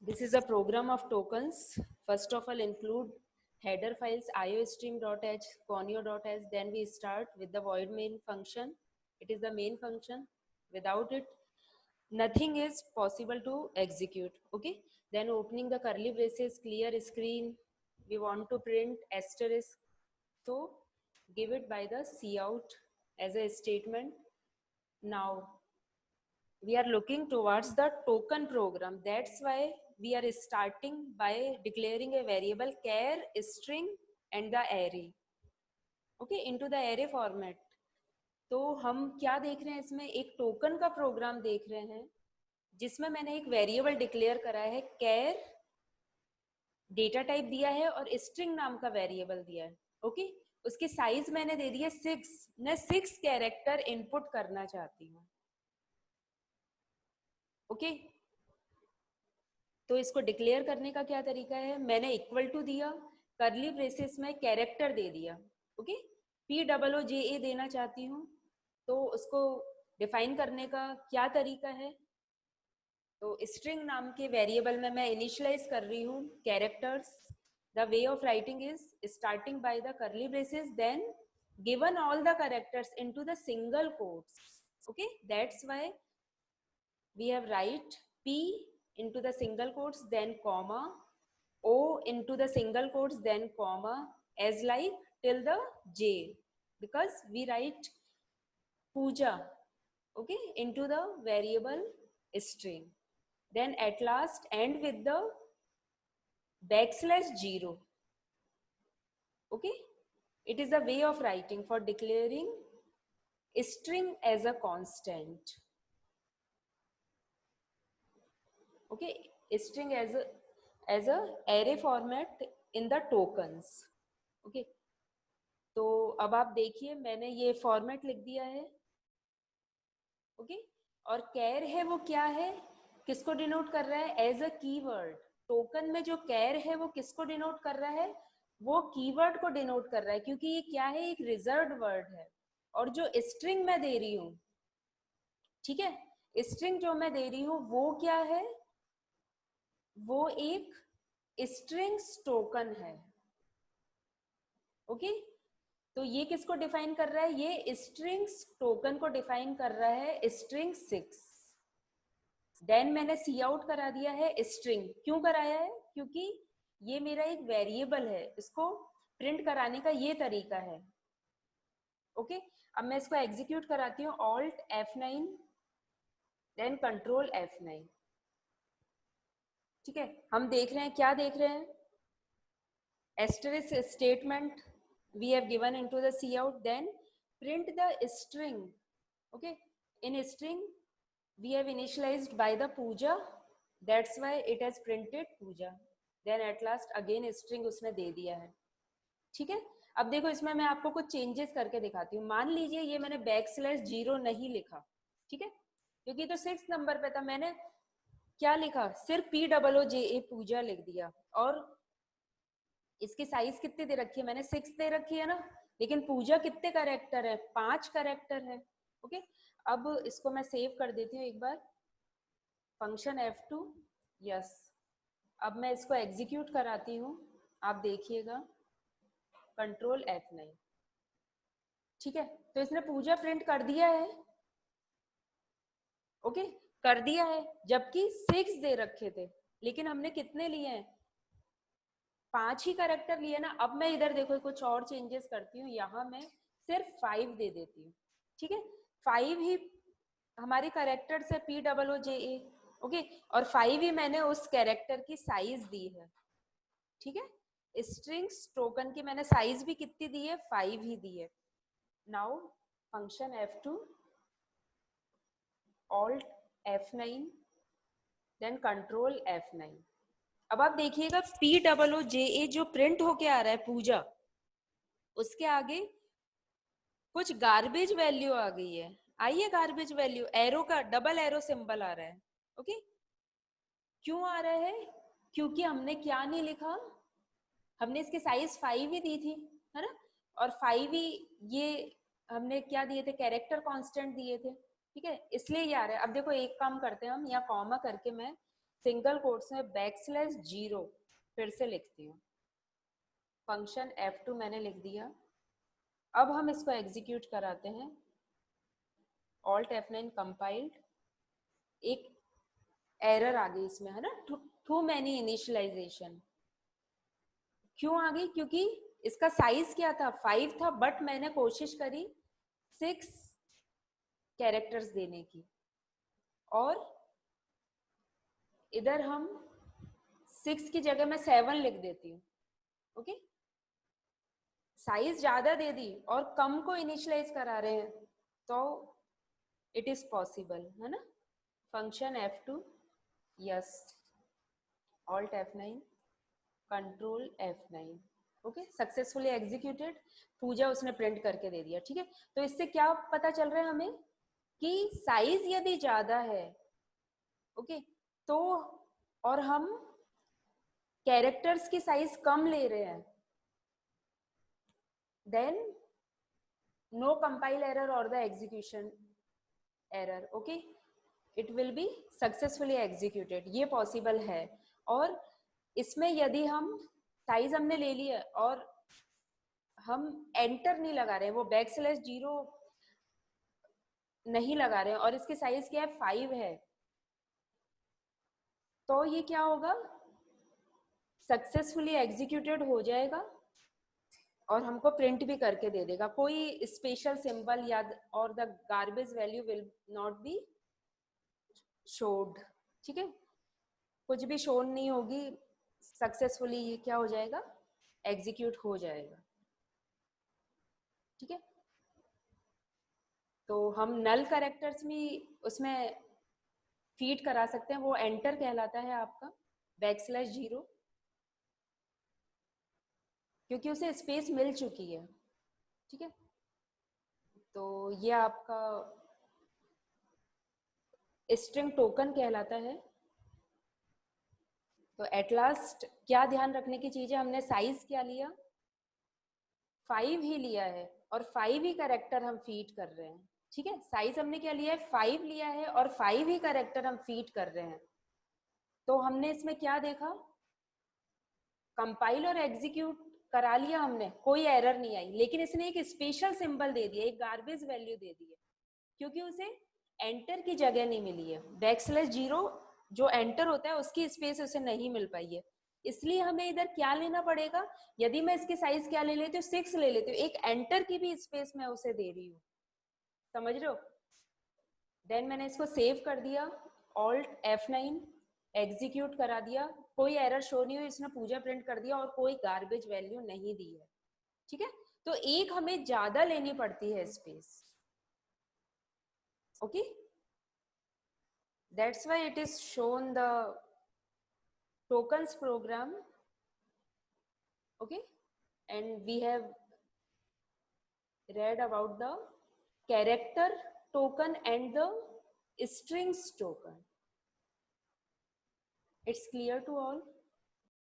This is a program of tokens. First of all, include header files iostream.h, conio.h. Then we start with the void main function. It is the main function. Without it, nothing is possible to execute. Okay. Then opening the curly braces, clear screen. We want to print asterisk. So give it by the cout as a statement. Now we are looking towards the token program. That's why we are starting by declaring a variable char string and the array, okay, into the array format. तो हम क्या देख रहे हैं इसमें, एक token का programme देख रहे हैं जिसमें मैंने एक वेरिएबल डिक्लेयर करा है, char डेटा टाइप दिया है और स्ट्रिंग नाम का वेरिएबल दिया है। ओके, उसकी साइज मैंने दे दी है 6। मैं 6 कैरेक्टर इनपुट करना चाहती हूँ। ओके, तो इसको डिक्लेयर करने का क्या तरीका है, मैंने इक्वल टू दिया, करली ब्रेसेस में कैरेक्टर दे दिया। ओके, POOJA देना चाहती हूँ तो उसको डिफाइन करने का क्या तरीका है, तो स्ट्रिंग नाम के वेरिएबल में मैं इनिशियलाइज कर रही हूँ characters. The way of writing is starting by the curly braces, then given all the characters into the single quotes. Okay, that's why we have write P into the single quotes, then comma, O into the single quotes, then comma, as like till the J, because we write puja, okay, into the variable string. Then at last end with the \0. Okay, it is the way of writing for declaring string as a constant. Okay, string as a array format in the tokens. Okay, तो अब आप देखिए मैंने ये format लिख दिया है। Okay, और कैर है वो क्या है, किसको डिनोट कर रहा है, एज अ कीवर्ड। टोकन में जो कैर है वो किसको डिनोट कर रहा है, वो कीवर्ड को डिनोट कर रहा है, क्योंकि ये क्या है, एक रिजर्व्ड वर्ड है। और जो स्ट्रिंग मैं दे रही हूँ, ठीक है, स्ट्रिंग जो मैं दे रही हूँ वो क्या है, वो एक स्ट्रिंग्स टोकन है। ओके, तो ये किसको डिफाइन कर रहा है, ये स्ट्रिंग्स टोकन को डिफाइन कर रहा है, स्ट्रिंग 6। देन मैंने सी आउट करा दिया है स्ट्रिंग। क्यों कराया है, क्योंकि ये मेरा एक वेरिएबल है, इसको प्रिंट कराने का ये तरीका है। ओके, अब मैं इसको एग्जीक्यूट कराती हूँ, alt F9 then control F9। ठीक है, हम देख रहे हैं, क्या देख रहे हैं, asterisk statement we have given into the cout, then print the string. Okay, in string we have initialized by the puja, that's why it has printed puja, then at last again string उसने दे दिया है। ठीक है, अब देखो इसमें मैं आपको कुछ चेंजेस करके दिखाती हूँ। मान लीजिए ये मैंने \0 नहीं लिखा, ठीक है, क्योंकि तो 6 नंबर पे था, मैंने क्या लिखा, सिर्फ POOJA पूजा लिख दिया, और इसकी साइज कितनी दे रखी है, मैंने 6 दे रखी है ना, लेकिन पूजा कितने कैरेक्टर है, 5 कैरेक्टर है। ओके, अब इसको मैं सेव कर देती हूँ एक बार, फंक्शन F2, यस। अब मैं इसको एग्जीक्यूट कराती हूँ, आप देखिएगा, कंट्रोल F9। ठीक है, तो इसने पूजा प्रिंट कर दिया है। ओके, कर दिया है, जबकि 6 दे रखे थे, लेकिन हमने कितने लिए हैं, 5 ही कैरेक्टर लिए ना। अब मैं इधर देखो कुछ और चेंजेस करती हूँ, यहाँ मैं सिर्फ 5 दे देती हूँ। ठीक है, 5 ही हमारी कैरेक्टर से POOJA। ओके, और 5 ही मैंने उस कैरेक्टर की साइज दी है। ठीक है, स्ट्रिंग्स टोकन की मैंने साइज भी कितनी दी है, 5 ही दी है। Now function F2 alt F9 then control F9। अब आप देखिएगा POOJA जो प्रिंट होके आ रहा है पूजा, उसके आगे कुछ गार्बेज वैल्यू आ गई है। आइए गार्बेज वैल्यू, एरो का डबल एरो सिंबल आ रहा है। ओके, क्यों आ रहा है, क्योंकि हमने क्या नहीं लिखा, हमने इसकी साइज 5 ही दी थी, है ना, और 5 ही ये हमने क्या दिए थे, कैरेक्टर कांस्टेंट दिए थे। ठीक है, इसलिए ये आ रहा है। अब देखो एक काम करते हैं हम, यहाँ कॉमा करके मैं सिंगल कोट्स में \0 फिर से लिखती हूँ, फंक्शन f2 मैंने लिख दिया। अब हम इसको एग्जीक्यूट कराते हैं, Alt F9 कंपाइल्ड, एक एरर आ गई इसमें, है ना, टू मैनी इनिशियलाइजेशन। क्यों आ गई? क्योंकि इसका साइज क्या था, 5 था, बट मैंने कोशिश करी 6 कैरेक्टर्स देने की, और इधर हम 6 की जगह मैं 7 लिख देती हूँ। ओके, साइज ज्यादा दे दी और कम को इनिशियलाइज करा रहे हैं, तो इट इज पॉसिबल, है ना। Function F2, yes, Alt F9, control F9, okay, successfully executed. Puja उसने प्रिंट करके दे दिया, ठीक है। तो इससे क्या पता चल रहा है हमें कि साइज यदि ज्यादा है, ओके, तो और हम कैरेक्टर्स की साइज कम ले रहे हैं, then no compile error or the execution error, okay, it will be successfully executed, ये possible है। और इसमें यदि हम साइज हमने ले लिया और हम एंटर नहीं लगा रहे हैं, वो \0 नहीं लगा रहे हैं, और इसकी साइज क्या है, 5 है, तो ये क्या होगा, सक्सेसफुली एग्जीक्यूटेड हो जाएगा और हमको प्रिंट भी करके दे देगा। कोई स्पेशल सिंबल या और the garbage value will not be showed, ठीक है, कुछ भी शो नहीं होगी, सक्सेसफुली ये क्या हो जाएगा, एग्जीक्यूट हो जाएगा, ठीक है। तो हम नल कैरेक्टर्स में उसमें फीड करा सकते हैं, वो एंटर कहलाता है आपका \0, क्योंकि उसे स्पेस मिल चुकी है, ठीक है। तो ये आपका स्ट्रिंग टोकन कहलाता है। तो एट लास्ट क्या ध्यान रखने की चीज है, हमने साइज क्या लिया, 5 ही लिया है, और 5 ही कैरेक्टर हम फीड कर रहे हैं, ठीक है। साइज हमने क्या लिया है, 5 लिया है, और 5 ही कैरेक्टर हम फीड कर रहे हैं। तो हमने इसमें क्या देखा, कंपाइल और एग्जीक्यूट करा लिया हमने, कोई एरर नहीं आई, लेकिन इसने एक स्पेशल सिंबल दे दिया, एक गार्बेज वैल्यू दे दी है, क्योंकि उसे एंटर की जगह नहीं मिली है, \0 जो एंटर होता है उसकी स्पेस उसे नहीं मिल पाई है। इसलिए हमें इधर क्या लेना पड़ेगा, यदि मैं इसकी साइज क्या ले लेती हूँ, 6 ले लेती हूँ, एक एंटर की भी स्पेस मैं उसे दे रही हूँ, समझ रहे हो। देन मैंने इसको सेव कर दिया, Alt F9 एग्जीक्यूट करा दिया, कोई एरर शो नहीं हुई, इसने पूजा प्रिंट कर दिया और कोई गार्बेज वैल्यू नहीं दी है, ठीक है। तो एक हमें ज्यादा लेनी पड़ती है space, okay, that's why it is shown the tokens program, okay, and we have read about the character token and the strings token. It's clear to all?